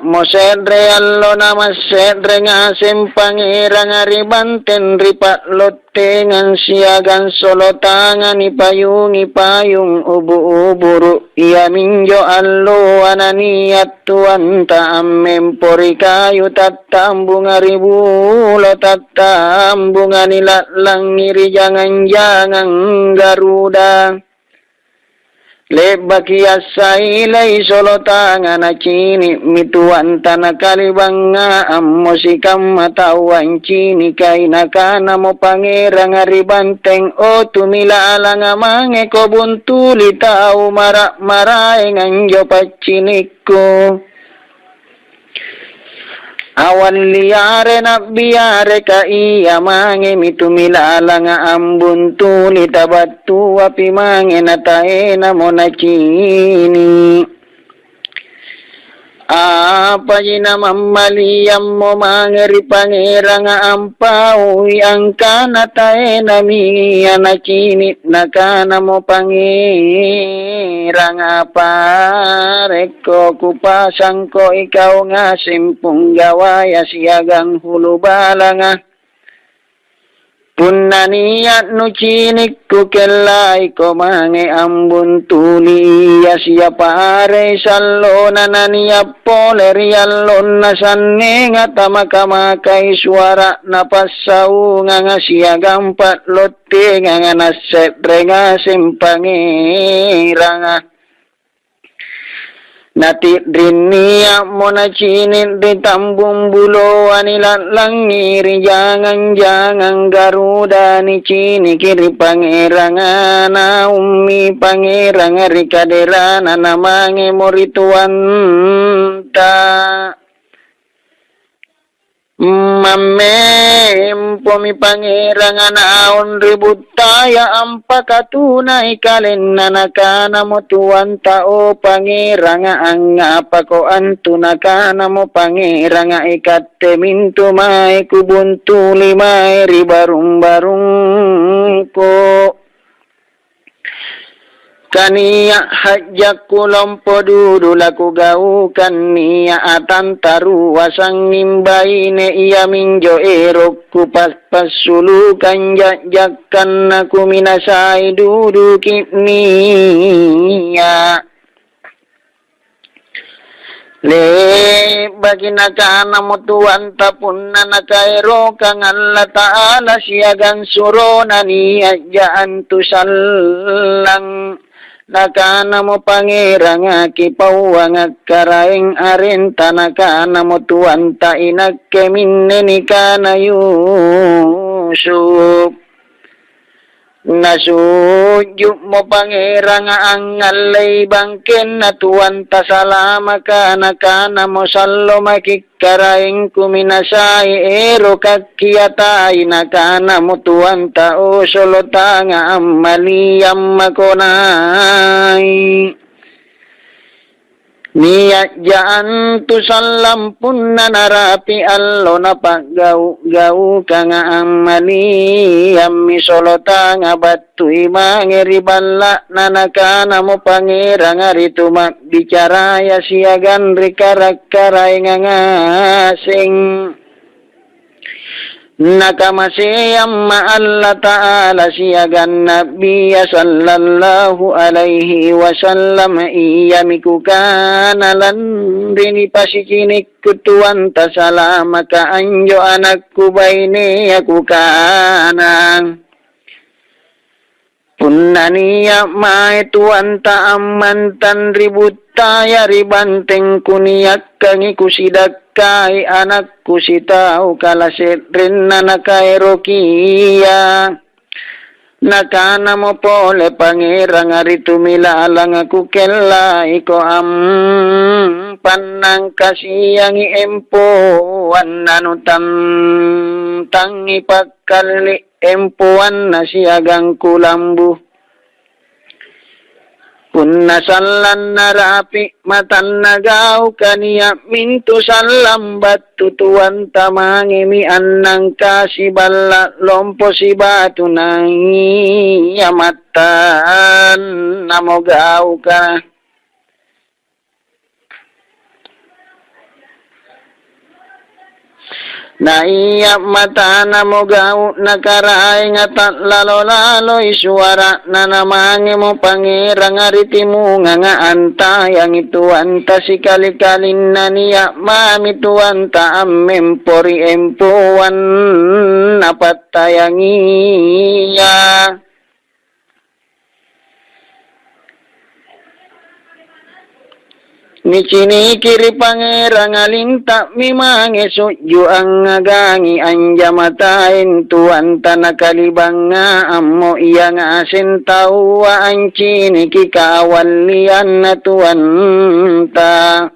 mosedre allo namasedre ngasim pangirang aribanten ripat lotengan siagan solotangan ipayung ubu-uburu ia minjo allo ananiat tuan ta'amem porikayu tatambung aribulo tatambung anilatlang ngiri jangan Garuda lebaki asailai solotangan acini mituan tanah kalibanga ammosikam matawan cini kaina kana mo pangerang aribanteng o tumila alang amange ko buntuli tau marak-maraeng anjo paciniko awan liare na biare ka iya mange mitumilala nga ambun tuli tabatu api mange na taena mo na kini apa jina mamaliyam mo mangeri pangira nga ampaw ang kana taena miya na kini na kana mo pangira nga pareko kupasang ko ikaw nga simpung gawaya siyagang hulubala nga punaniyat no cinik ko kelay ko mange ambun tuli ya siya pare sallo na naniya polerialon na sanne nga tamakamakay suara na pasaw nga siya gampat lotte nga nasetre nga simpangira nga nati drinia mo na cinin di tambung bulo anilat langiri jangan Garuda ni cini kiri pangerangan na umi pangerang rikadera na namange morituan ta mamempo mi pangerangan aon ributaya ampakatunay kalen nanakana mo tuwan tao pangiranga ang apako antunakana mo pangiranga ikatte mintu may kubuntu limay ribarung-barung ko kaniya hajak kulompo dudu laku gau kaniya atan taru wasang nimbaine iya minjo erok kupas pasulu kanjakkan aku minasai dudu kipniya le bagi nakana mutuan tapun na nakairo kang Allah Ta'ala siyagan surona niya jaan tusallang nakana mo pangirang akipawang akaraing arinta nakana mo tuwan ta inagkeminne ni kana Yusuf nasujuk mo pangirang ang alay bangken na tuwan ta salama kana mo sallo makikaraing kuminasay ero kakiyatay nakana mo tuwan ta o solotanga amaliyam makonay niya jaan tu salampun na narapi allo na paggaw ka nga ang maliyam misolota nga batu imangiribala na nakana mo pangira nga rito mabicaraya siyagan rikarakkaray nga ngasing nakamasiyam Allah Ta'ala siyagan Nabiya sallallahu alaihi wasallam iya mikukanalan rini pasikinik kutuan ta salama ka anjo anakku baine aku kanang punaniya mae tuan ta amantan ribut taya ribanteng kuniyak kangi kusidak kai anakku si tau kalaset rin na nakairokiya nakana mo pole pangirang aritu milalang aku kelay ko panang kasiyang iempuan nanutam tangi pagkali empuan na siyagang kulambu punna sallan narapi matan nagaw kaniya mintu sallam batutuan tamangi mi annang kasiballa lompo si batu nang yamatan namogaw ka Na iya mata na mo gau nakaray nga lalo-lalo'y suara na namangi mo pangirang aritimu nga anta yang itu anta si kalikalin na niya mamitu anta amempori empuan napatayang iya. Ni cinikiri pangerang alinta mimangi suju ang ngagangi anjamatain tuan tanah kalibang nga amo iya nga asin tawa ang ciniki kawalian na tuan ta.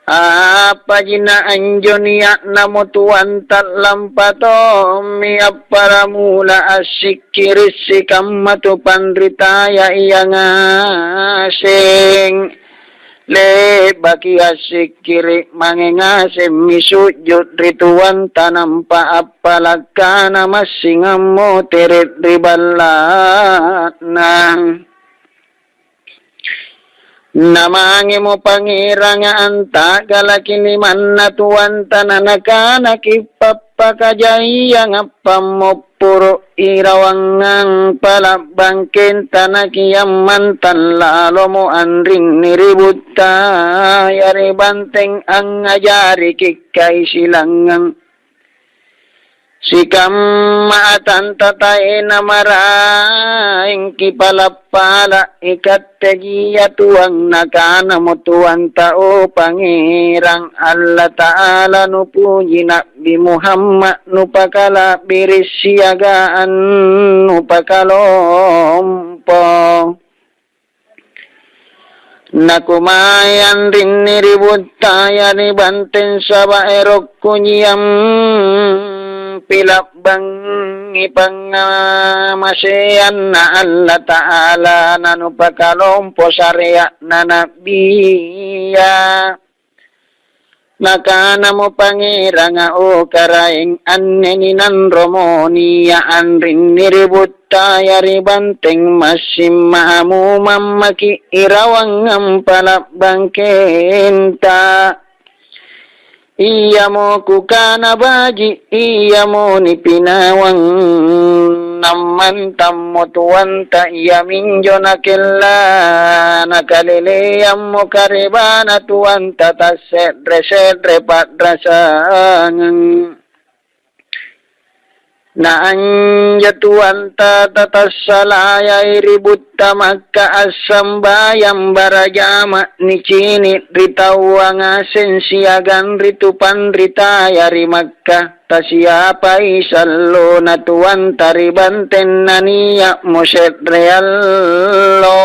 Apa jina anjo niya namo tuan tatlampato miya para mula asikirisi kamatu pandritaya iya nga asing. Le baki asik kiri mangingasem misujud rituan tanam pa apalakana masingamo terit ribalat nang namangi mo pangirang anta galakini man na tuwan tananakana kipapakajayang apamo puro irawangang palabangkin tanakiyam mantan lalo mo anring niributa yari banteng ang ajari kikay silangang sikam maatan tatay na maraing kipalapala ikategiya tuwang nakana mo tuwang tao pangirang Allah Ta'ala no puji Nabi Muhammad no pakala birisiagaan no pakalompo nakumayan rin niribut taya ni banten sa baerok kunyam pilabang ipang maseyan na Allah Ta'ala nanu pakalompo syariah na nabiya nakana mo pangira nga o karaing anneninan romoniya anrin niribut taya ribanteng masim maamu mamaki irawang palabang kenta. Iya mo kukana baji, iya mo ni pinawang naman tammo tuwanta iya minjo nakilla nakaliliyam mo karibana tuwanta tasedre padrasangan na anja tuwanta tatasalayay ributta magkaasam bayam barajama ni cini ritawang asensiagan ritupan ritaya rimagka tasiyapa isallo na tuwanta ribanten na niya mo setreallo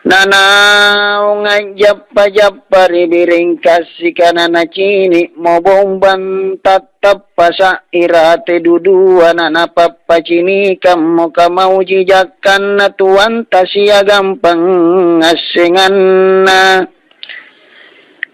nanaw nga jappa ribiring kasi kanana cini mo bomban tatapa sa irate dudua na napapacini mo kamau jijakan na tuwanta siya gampang asingan na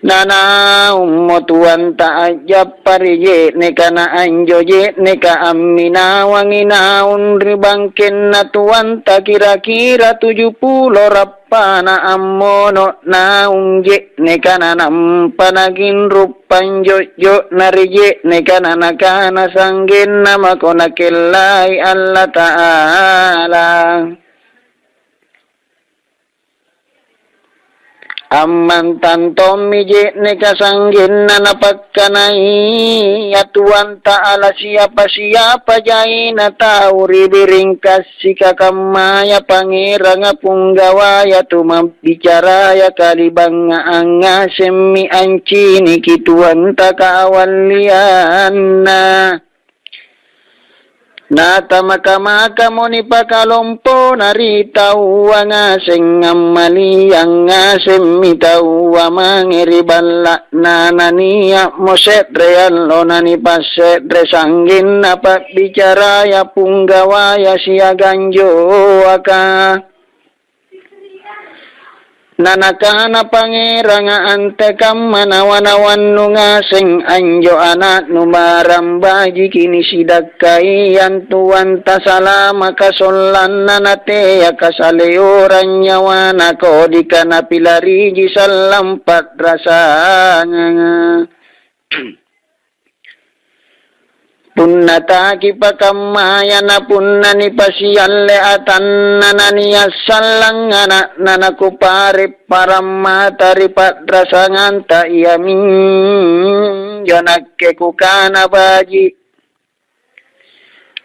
nanaw mo tuwanta ajappa rije ne kana anjo je ne ka aminawang inaun ribangkin na tuwanta kira-kira 70 rapana amono naung je ne kana nampanagin rupan jojo na rije ne kana nakana sanggin na makonakilay Allah Ta'ala amman tantom mije ne kasanggin na napagkanay atuan Ta'ala siapa jay na tao ribiring kasi kakamaya pangira nga punggawaya tumabicaraya kalibang nga anga semi ancini kituan takawalian na nata makamaka mo ni pakalompo naritaw ang aseng amali ang asem mitaw mangiribala na naniya mo setre allo na ni pasetre sanggin na pagbicaraya punggawaya siya ganjo aka nanakana pangerang ante kam manawan-awan nungasing anjo anak numaram baji kini sidakai yantuan tasalama kasolan nanate ya kasaleuran nyawana kodikana pilari jisalam padrasanya punna ki pakamaya na punna ni pasiyalle atan nanani asalang anak nanaku pare paramma tari padrasangan ta iyamin jonakke kukana baji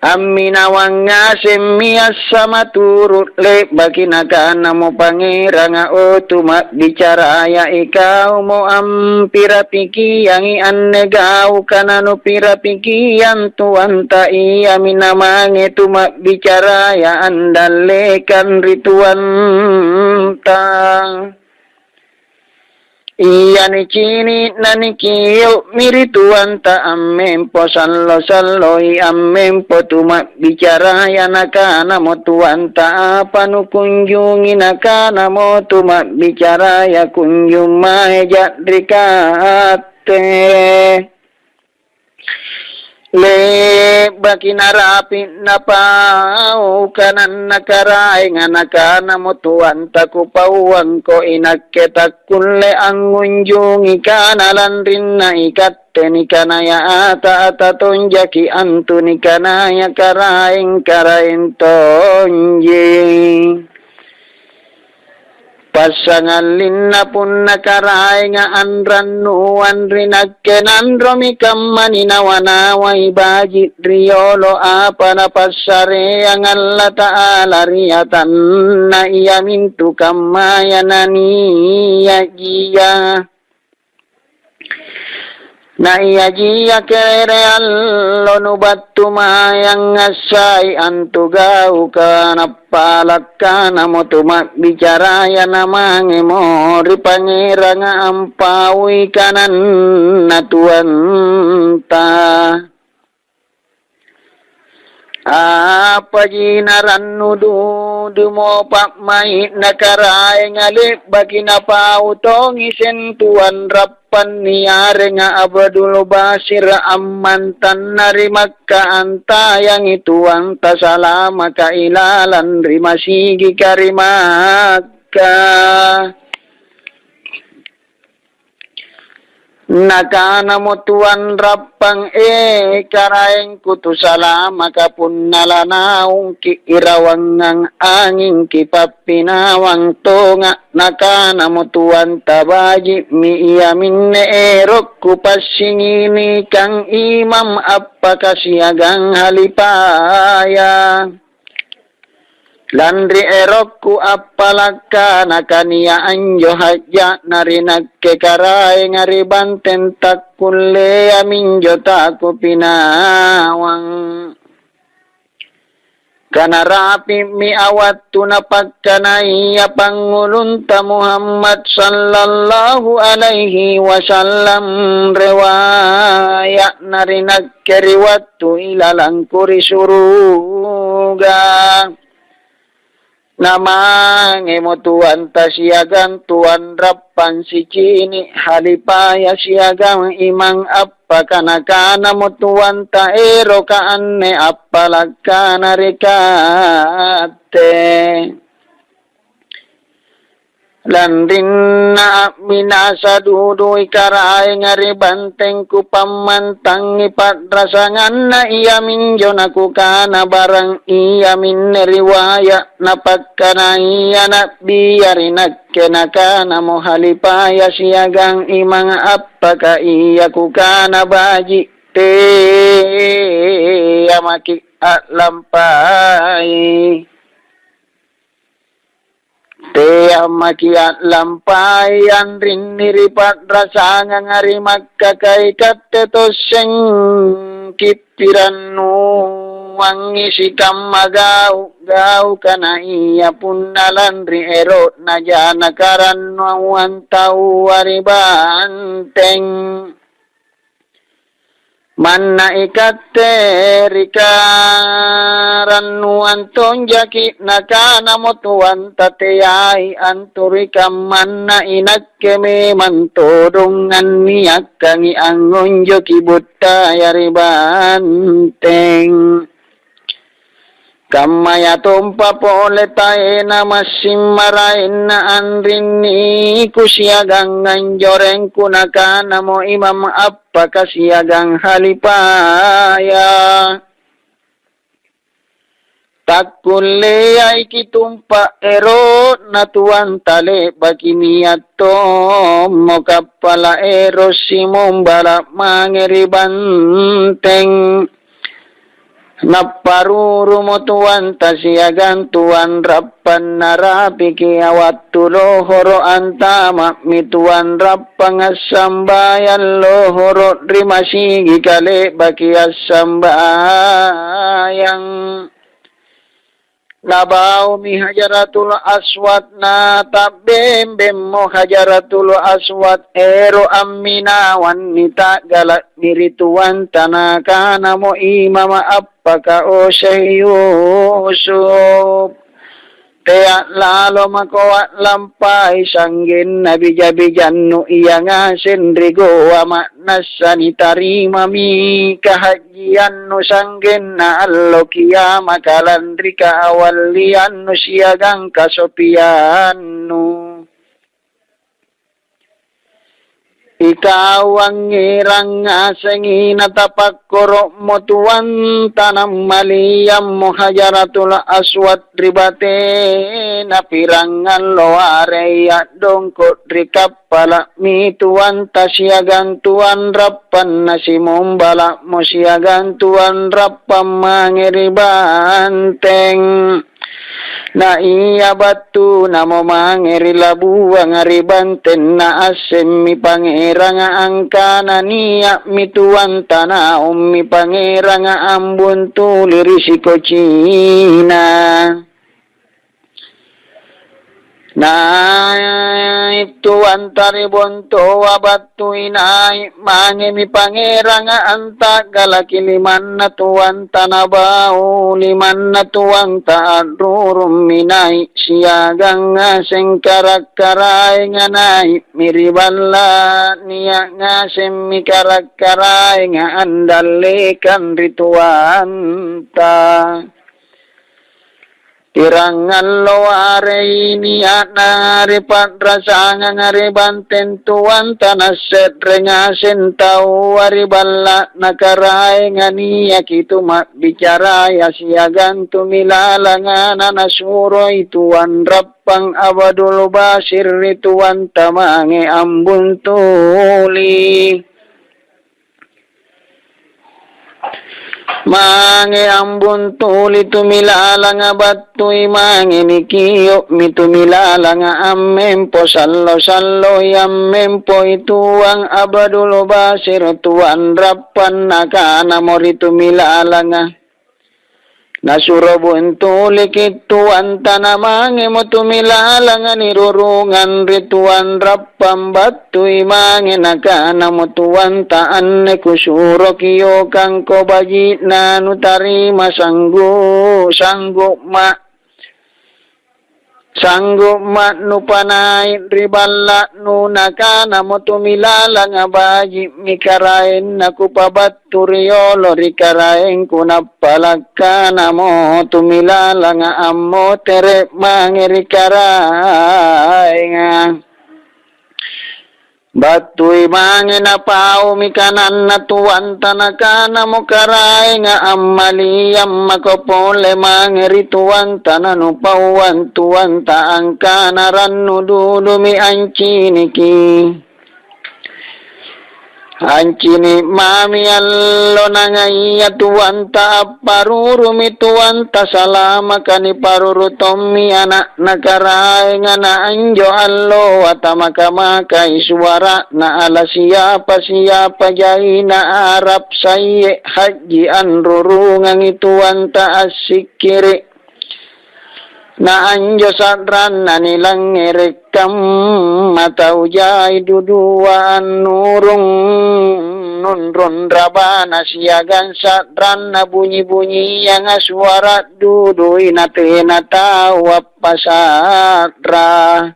amina wanga semia sama turut le bagi nakana mo pangiranga o tuma bicara ya ikau mo ampira piki yang annegau kana no pira piki yang tuan ta iya minamange tuma bicara ya andalekan rituan ta iya ni cini nani kiyo mirituan ta ammempo sallo salloi ammempo tuma bicara ya nakana mo tuan ta apa nu kunjungi nakana mo tuma bicara ya kunjung maheja drikate le baki narapi napau kanan nakarai nganakana mo tuan taku pauang ko inakke takulle angunjungi kanalan rinna ikatte nikana ya ata tonjaki antu nikana ya karaing tonji pasangan linna pun nakarai nga andran nuan rinakke nandromi kammani nawanawai baji riolo apa na pasare yang Allah ta'ala riatan na iya mintu kammaya nani ya jia na iya jia kere allo nubattu mayang ngasai antu gau kana palakana mo tuma bicara ya namange mo ripangirang ampawi kanan natuan ta apa jinaran nudu mo pak mai nakarai ngalip bagi napa utongi sentuan rapan niare nga abadul basir ammantan nari makka anta yang itu ang tasalama kailalan rimasigi karimaka nakana mo tuan rapang karaeng kutusala makapun nalanaung ki irawangang angin ki papinawang tonga nakana mo tuan tabaji mi iamin erok kupasingini kang imam apa kasiagang halipaya landri erokku apalaka nakania anjo haja narinak kekarai ngariban tentak kulle aminjo taku pinawang kana rapi mi awat tunapakkanai ya pangulunta Muhammad sallallahu alaihi wasallam rewaya narinak keriwatu ilalang kuri suruga namange mo tuan tasiagang tuan rapan si cini halipaya siagang imang apa kana mo tuan taero kaanne apalakana rekate landin na minasa dudu ikarai ngari banteng ku pamantang ipadrasangan na iya minjo naku kana barang iya min riwaya napakkana iya na biyarinak kenakana mo halipaya siagang imang apaka iya ku kana baji te amaki at lampai te amakiat lampayan rin niripat rasanga ngari magkakay katetoseng kipiran wangi sikam magaw kana iya punalan ri erot na jana karan wawan tau waribanteng manna ikatte rikarannu anton jaki nakana motuan tateyai anturikam manna inakke me mantodongan niakkangi angon joki butta yari banteng Kamaya tumpa pole taena masimaraina andrini kusiagang anjoreng kunakana mo imam apa kasiagang halipaya takulle ay kitumpa ero natuan tale bakimiato mo kapala ero simumbala mangeri banteng Naparuru mo tuwan tasiagan tuwan rapan narapiki awat tulohoro antama mituan rapang asambayan lohoro rimasigi kale baki asambayang Nabaw mi hajaratul aswad na tabembem mo hajaratul aswad ero aminawan nita galak mirituan tanakana mo imama apaka o Yusuf Kaya lalo makawat lampay sanggin na bijabijan no iya nga sendrigo ama nasanitari mami kahajian no sanggin na allo kiya makalandri kaawalian no siyagang kasopian no. Ikaw ang irang asengi natapak korok mo tuwan tanam maliyam mo hajaratul aswad ribate napirangan loare at dongkot rikap pala mi tuwan tasyagan tuwan rapan na simumbala mo siyagan tuwan rapan mangiribanteng na iya batu namo mangeri labu ang aribanten na asem mi pangera nga angka na niya mituan tana mi pangera nga ambun tuliri si China na itu antari bonto abatu inay mangi mi pangera nga anta galaki liman na tuwan tanabao liman na tuwan taadurum minay siyagang nga sengkarak-karay nga nay miribala niya nga semikarak-karay nga andalikan rituan ta Tirangan loare niya na ripat rasanga nga ribanten tuwan tanaset rengasin tau aribala nakaray nga niya kitumak bicara yasiagan tumilala nga nanasuroy tuwan rapang abadul basir rituan tamange ambun tuli. Mange ambun tuli tumilala nga batuy mange nikiyo mitumilala nga ammempo sallo yammempo ituang abadul basir tuan rapan nakana mori tumilala nga nasurobun tuli kituan tanamange mo tumilala nga nirurungan rituan rapam batuy mange nakana mo tuwan taan ne kusuro kiyo kang kobaji na nutarima sanggo ma nupanay ribala nunakana mo tumilala nga baji mikarain nakupabat turiolo rikarain kunapalagkana mo tumilala nga ammo tere mangirikaray nga Batuy mange na pao mikanan na tuwan tanakana mo karay nga amaliyam makopole mange rituan tanano pauan tuwan taang kanaran no dudumi anciniki. Ancini mami allo nangaya tuwan ta parurumi tuwan ta salama kani paruru tommi anak nakaray nga na anjo allo atamakama kay suara na ala siapa jay na arap saye haji anrurungang ituwan ta asikiri na anjo sadran na nilang erekam mataw jay duduan nurung nunrun rabana siagan sadran na bunyi-bunyi yang suara dudui na tena tawap pasatra.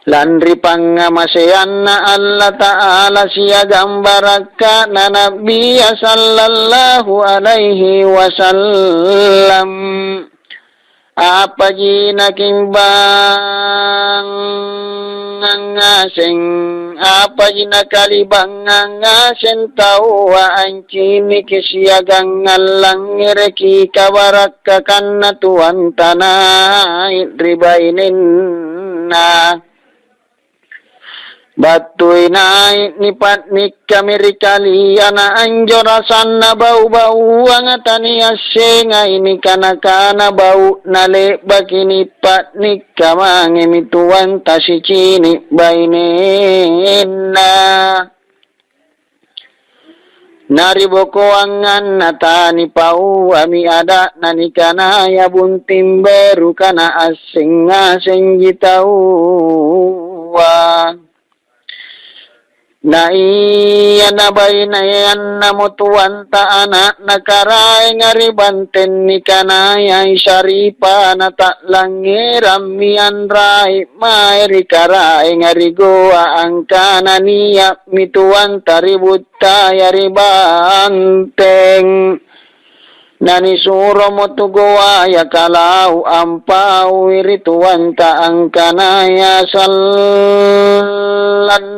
Landri pangamasean na Allah Ta'ala siagang baraka na Nabiya sallallahu alaihi wasallam. Apa jinaking bang ngaseng, apa jinakalibang ngaseng tawa ancini kesiagang ngalang ngereki kabarakakan na tuan tanay ribainin na. Batuy naik nipat nikamiri kalian anjorasan na bau-bau angatani asenga ini kana bau nale bakini pat nikamang emituan tasicini bainena. Nariboko angan natani pau ami ada nanikana ya buntim beru kana asing jitauwa. Na iya na bay na yan na mutuan ta anak na karay ngaribanten ni kanayay syaripa na taklangiram miyan ray mayri karay ngarigoa ang kananiya mituan taribut tayari banteng. Nanisuro mo tuguaya kalau ampau irituan ta ang kanaya salan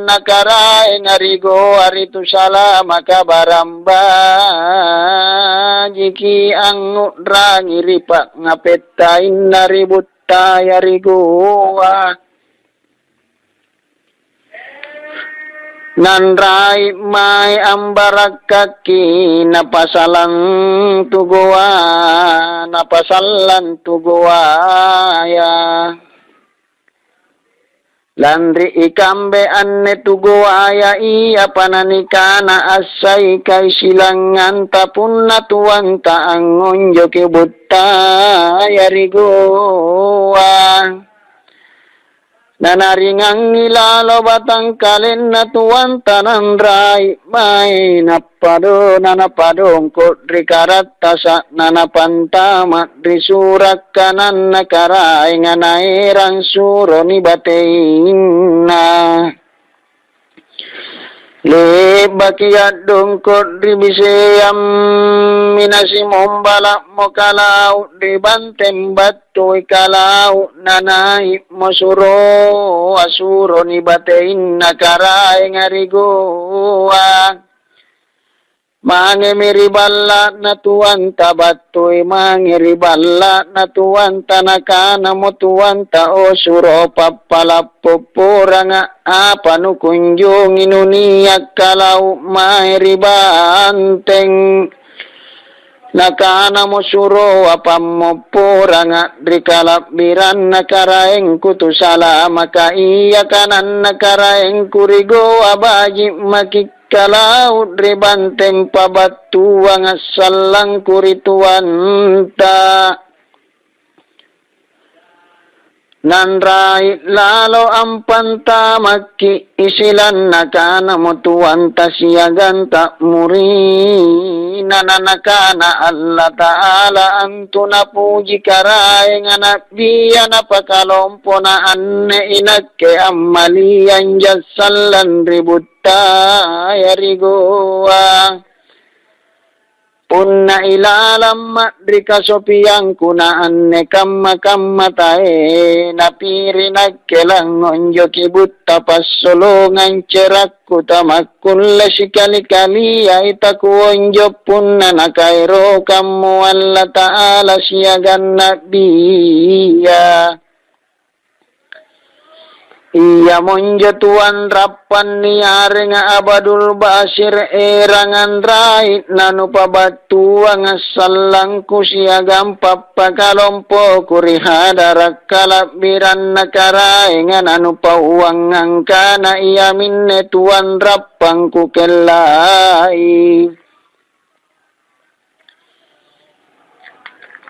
nakaray ngarigo aritu salama kabaramba jiki ang udra ngiripak ngapetain naribut tayarigoa. Nanray may ambarak kaki napasalan tuguaya. Landri ikambe anne tuguaya iya pananikana asay kay silangan tapun natuan taangon joki butta yarigoa. Nanaringang ilalo batang kalen na tuwan tanandray may nanapadong kodri karatasa nanapantamat risurak kanan nakaray nga nairang suro ni batein na. Lebakiyat dongkot ribiseyam minasimom balak mo kalau dibantem batoy kalau nanay mo suro asuro ni batein nakaray ngarigoa. Mangimiribala na tuwan tabatoy mangiribala na tuwan tanakana mo tuwan tao suro papalapupura nga apanu kunjung inuniyak kalau mairibanteng. Nakana mo suro apamupura nga drikalabiran nakaraeng kutusala makaiya kanan nakaraeng kurigo abaji makik kalau ribantem pabatuang salang kurituan ta. Nanray lalo ang pantamaki isilan nakana mutuan ta siyagan ta muri nananakana Allah Ta'ala anto na puji karay nga nabiya na pakalompo na anne inakke amalian jasalan ributta yarigoa. Punna ilalam madri kasopiang kunaan ne kamma tae napiri nagkelangon joki butta passolongan cerakku tamakkulla sikali-kali ay takuonjo punna nakairo kamu Allah Ta'ala siagan nabiya. Iya monjo tuan rapan niare nga abadul basir erangan rait nanu pabatuang salang kusiagam papakalompo kurihadarak kalabiran nakarai nga nanu pauang angkana iya minne tuan rapang kukelai.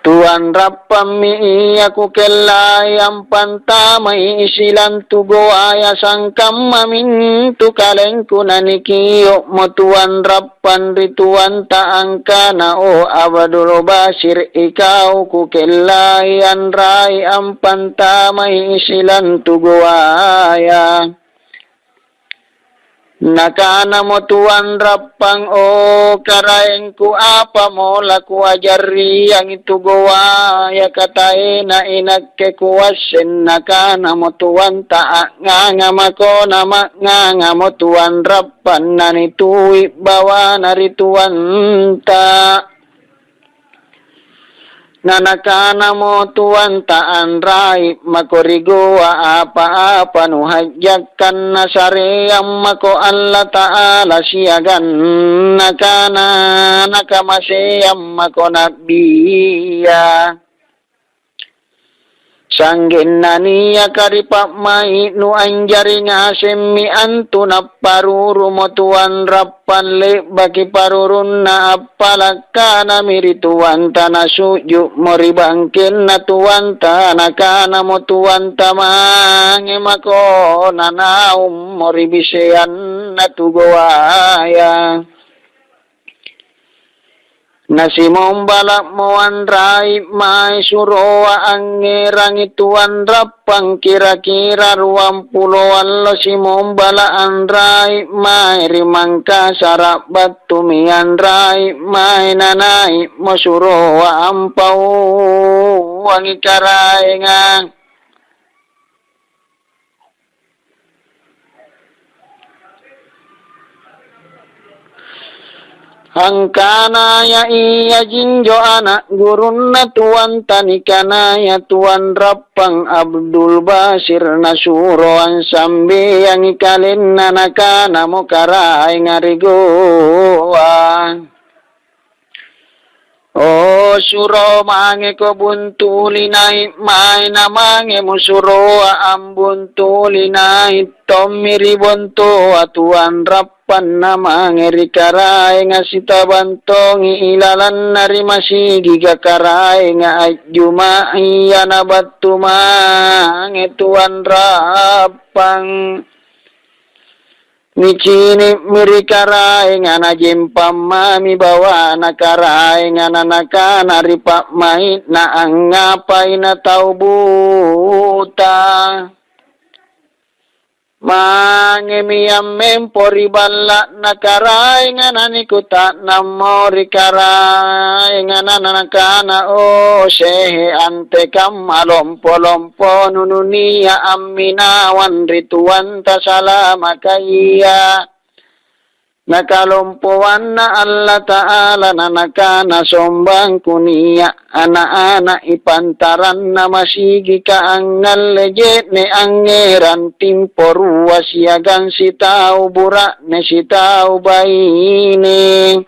Tuan rappami aku kelayam pantamai isilan tugo aya sangkam mamin tu kalengku nanikio mo tuan rappan rituan taangka na o Abdul Basir ikaw ku kelayan rai am pantamai isilan tugo aya. Nakana mo tuan rappang o karaeng ku apa mo laku ajari yang itu goa ya katai na inakke kuwasin nakana mo tuan ta nganga mako nama nganga mo tuan rappan nani tuwi bawa nari tuan ta nanakana mo tuan taan rai makorigo apa-apa nuhajjakan nasariyam mako Allah Ta'ala siagan nakana nakamasiyam mako nabiya sanggin naniya karipak mai nu anjari ngasemi antu na paruru mo tuan rappan le bagi parurun na apalaka na miri tuan tanah sujuk mori bangkin na tuan tanah kana mo tuan tamange mako nanaum mori bisean na tugoaya. Nasimong balak mo andrai mai suroa angirang ituan rapang kira-kira 20 lo simong balak andrai mai rimangka sarap batu mi andrai mai nanai mo suroa ampau wangi karaengang. Angkana ya iya jinjo anak gurun na tuan tanikana ya tuan rappang Abdul Basir nasuroan sambil yang ikalin nanakana mo karay ngarigoa. O suro mange ko buntulinay may na mange mo suroa ang buntulinay tomiri bonto atuan rappan na mange rikaray nga sitabantong ilalan na rimasigi kakaray nga ajuma iya na batumang tuan rappang Michini mirikaray nga na jimpamami bawa na karay nga nanaka ripak mahit na ang ngapay na taubuta. Mangimiyam mempori bala na karay nga nanikuta na mori karay nga nanaka na o sehe ante kam alompo-lompo nununiya aminawan rituan ta salama kaya. Nakalumpuan na Allah Ta'ala na nakana sombang kunia anak-anak ipantaran na masigi ka ang nalejet ni angeran timporua siagan si tau burak ne si tau baini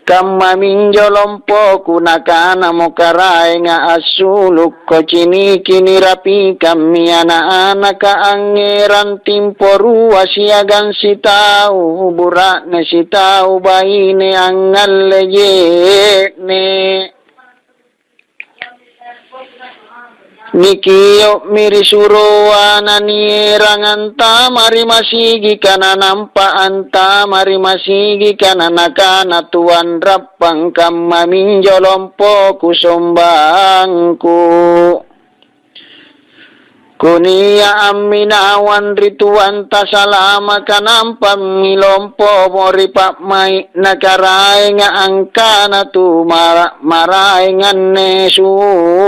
kamaminjo lompo kunakana mo karay nga asuluk ko chini kini rapi kami anak-anak ka angeran timporua siagan si tau burak ne si tau baini ang ngalejek ne Nikiyo mirisuruan anirangan ta mari masigi kana nampaan ta mari masigi kana nakana tuan rappang kamaminjo lompo kusombangku kunia aminawan rituan ta salama kanampam milompo moripak mai nakaray nga angka na tu maray ngan ne suro